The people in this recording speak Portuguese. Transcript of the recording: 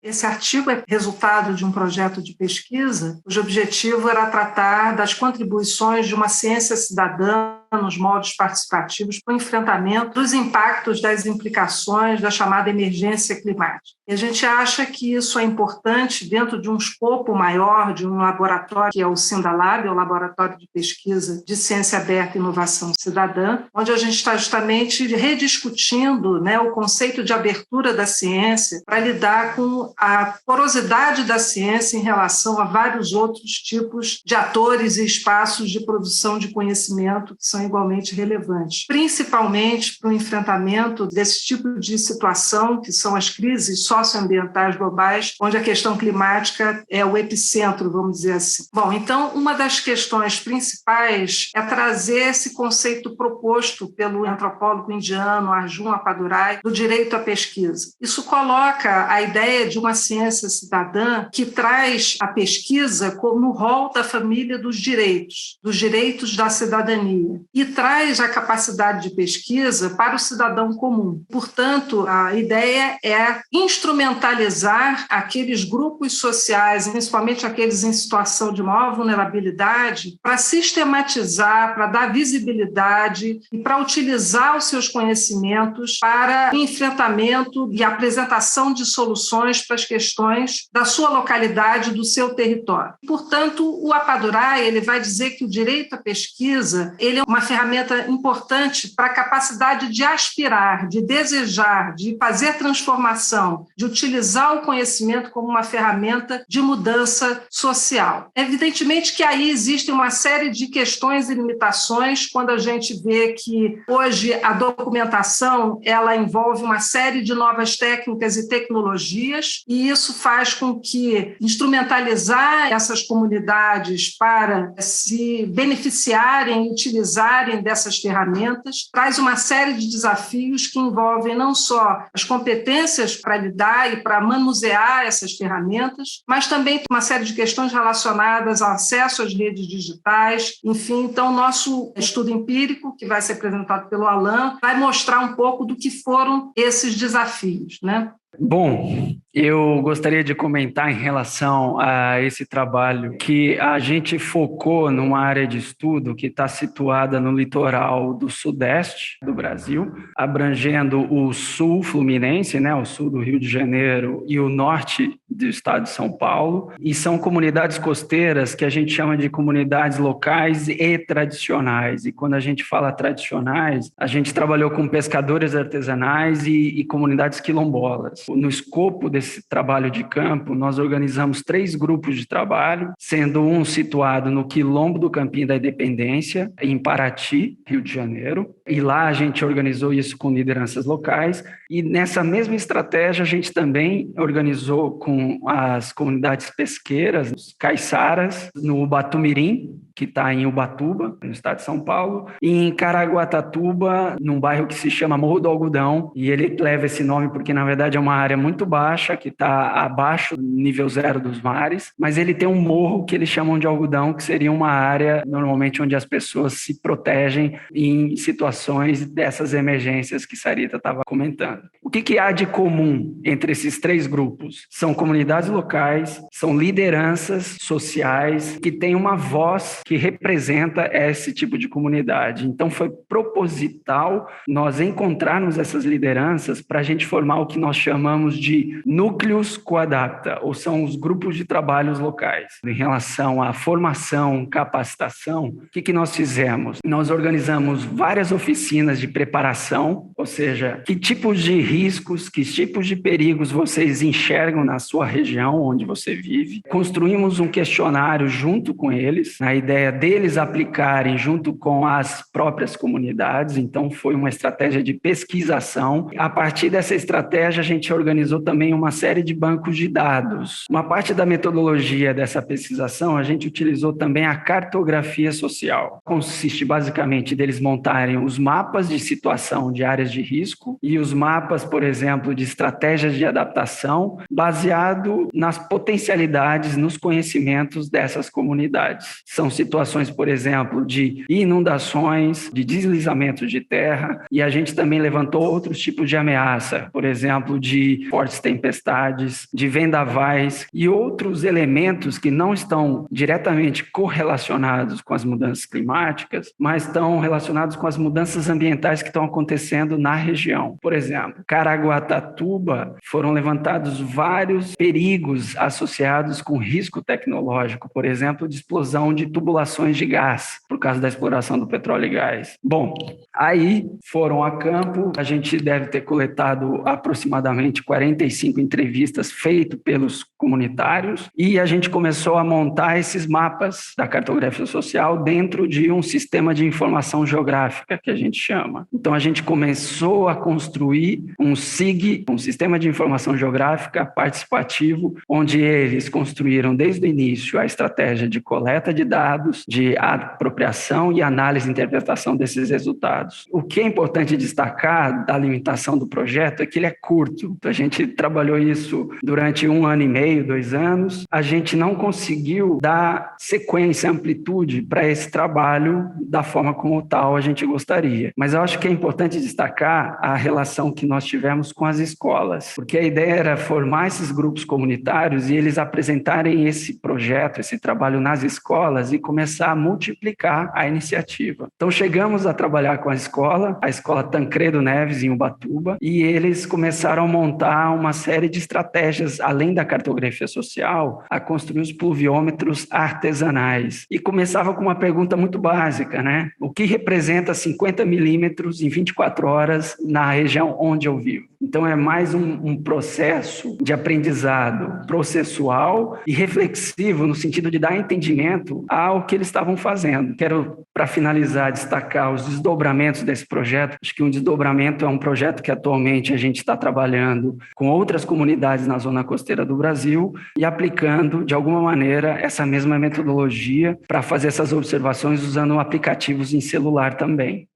Esse artigo é resultado de um projeto de pesquisa cujo objetivo era tratar das contribuições de uma ciência cidadã nos moldes participativos para o enfrentamento dos impactos das implicações da chamada emergência climática. E a gente acha que isso é importante dentro de um escopo maior de um laboratório, que é o Sindalab, é o Laboratório de Pesquisa de Ciência Aberta e Inovação Cidadã, onde a gente está justamente rediscutindo, o conceito de abertura da ciência para lidar com a porosidade da ciência em relação a vários outros tipos de atores e espaços de produção de conhecimento que são igualmente relevantes, principalmente para o enfrentamento desse tipo de situação, que são as crises socioambientais globais, onde a questão climática é o epicentro, vamos dizer assim. Bom, então, uma das questões principais é trazer esse conceito proposto pelo antropólogo indiano Arjun Appadurai do direito à pesquisa. Isso coloca a ideia de uma ciência cidadã que traz a pesquisa como no rol da família dos direitos da cidadania, e traz a capacidade de pesquisa para o cidadão comum. Portanto, a ideia é instrumentalizar aqueles grupos sociais, principalmente aqueles em situação de maior vulnerabilidade, para sistematizar, para dar visibilidade e para utilizar os seus conhecimentos para o enfrentamento e apresentação de soluções para as questões da sua localidade, do seu território. Portanto, o Appadurai ele vai dizer que o direito à pesquisa ele é uma ferramenta importante para a capacidade de aspirar, de desejar, de fazer transformação, de utilizar o conhecimento como uma ferramenta de mudança social. Evidentemente que aí existem uma série de questões e limitações quando a gente vê que hoje a documentação ela envolve uma série de novas técnicas e tecnologias, e isso faz com que instrumentalizar essas comunidades para se beneficiarem e utilizarem dessas ferramentas traz uma série de desafios que envolvem não só as competências para lidar e para manusear essas ferramentas, mas também uma série de questões relacionadas ao acesso às redes digitais. Enfim, então, nosso estudo empírico, que vai ser apresentado pelo Alan, vai mostrar um pouco do que foram esses desafios, Bom, eu gostaria de comentar em relação a esse trabalho que a gente focou numa área de estudo que está situada no litoral do sudeste do Brasil, abrangendo o sul fluminense, o sul do Rio de Janeiro e o norte do estado de São Paulo, e são comunidades costeiras que a gente chama de comunidades locais e tradicionais. E quando a gente fala tradicionais, a gente trabalhou com pescadores artesanais e comunidades quilombolas. No escopo desse trabalho de campo, nós organizamos 3 grupos de trabalho, sendo um situado no Quilombo do Campinho da Independência, em Paraty, Rio de Janeiro, e lá a gente organizou isso com lideranças locais, e nessa mesma estratégia a gente também organizou com as comunidades pesqueiras, os caiçaras, no Ubatumirim, que está em Ubatuba, no estado de São Paulo, e em Caraguatatuba, num bairro que se chama Morro do Algodão, e ele leva esse nome porque, na verdade, é uma área muito baixa, que está abaixo do nível zero dos mares, mas ele tem um morro que eles chamam de algodão, que seria uma área, normalmente, onde as pessoas se protegem em situações dessas emergências que Sarita estava comentando. O que há de comum entre esses 3 grupos? São comunidades locais, são lideranças sociais que têm uma voz que representa esse tipo de comunidade. Então, foi proposital nós encontrarmos essas lideranças para a gente formar o que nós chamamos de núcleos coadapta, ou são os grupos de trabalhos locais. Em relação à formação, capacitação, o que nós fizemos? Nós organizamos várias oficinas de preparação, ou seja, que tipos de riscos, que tipos de perigos vocês enxergam na sua região onde você vive. Construímos um questionário junto com eles, a ideia deles aplicarem junto com as próprias comunidades, então foi uma estratégia de pesquisação. A partir dessa estratégia, a gente organizou também uma série de bancos de dados. Uma parte da metodologia dessa pesquisação, a gente utilizou também a cartografia social. Consiste basicamente deles montarem os mapas de situação de áreas de risco e os mapas por exemplo, de estratégias de adaptação baseado nas potencialidades, nos conhecimentos dessas comunidades. São situações, por exemplo, de inundações, de deslizamentos de terra, e a gente também levantou outros tipos de ameaça, por exemplo, de fortes tempestades, de vendavais e outros elementos que não estão diretamente correlacionados com as mudanças climáticas, mas estão relacionados com as mudanças ambientais que estão acontecendo na região. Por exemplo, Caraguatatuba, foram levantados vários perigos associados com risco tecnológico, por exemplo, de explosão de tubulações de gás, por causa da exploração do petróleo e gás. Bom, aí foram a campo, a gente deve ter coletado aproximadamente 45 entrevistas feitas pelos comunitários e a gente começou a montar esses mapas da cartografia social dentro de um sistema de informação geográfica, que a gente chama. Então, a gente começou a construir um SIG, um sistema de informação geográfica participativo, onde eles construíram desde o início a estratégia de coleta de dados, de apropriação e análise e interpretação desses resultados. O que é importante destacar da limitação do projeto é que ele é curto. Então, a gente trabalhou isso durante 1 ano e meio, 2 anos. A gente não conseguiu dar sequência, amplitude para esse trabalho da forma como tal a gente gostaria. Mas eu acho que é importante destacar a relação que nós tivemos com as escolas, porque a ideia era formar esses grupos comunitários e eles apresentarem esse projeto, esse trabalho nas escolas e começar a multiplicar a iniciativa. Então, chegamos a trabalhar com a escola Tancredo Neves, em Ubatuba, e eles começaram a montar uma série de estratégias, além da cartografia social, a construir os pluviômetros artesanais. E começava com uma pergunta muito básica, né? O que representa 50 milímetros em 24 horas na região onde eu vivo? Então, é mais um processo de aprendizado processual e reflexivo, no sentido de dar entendimento ao que eles estavam fazendo. Quero, para finalizar, destacar os desdobramentos desse projeto. Acho que um desdobramento é um projeto que atualmente a gente está trabalhando com outras comunidades na zona costeira do Brasil e aplicando, de alguma maneira, essa mesma metodologia para fazer essas observações usando aplicativos em celular também.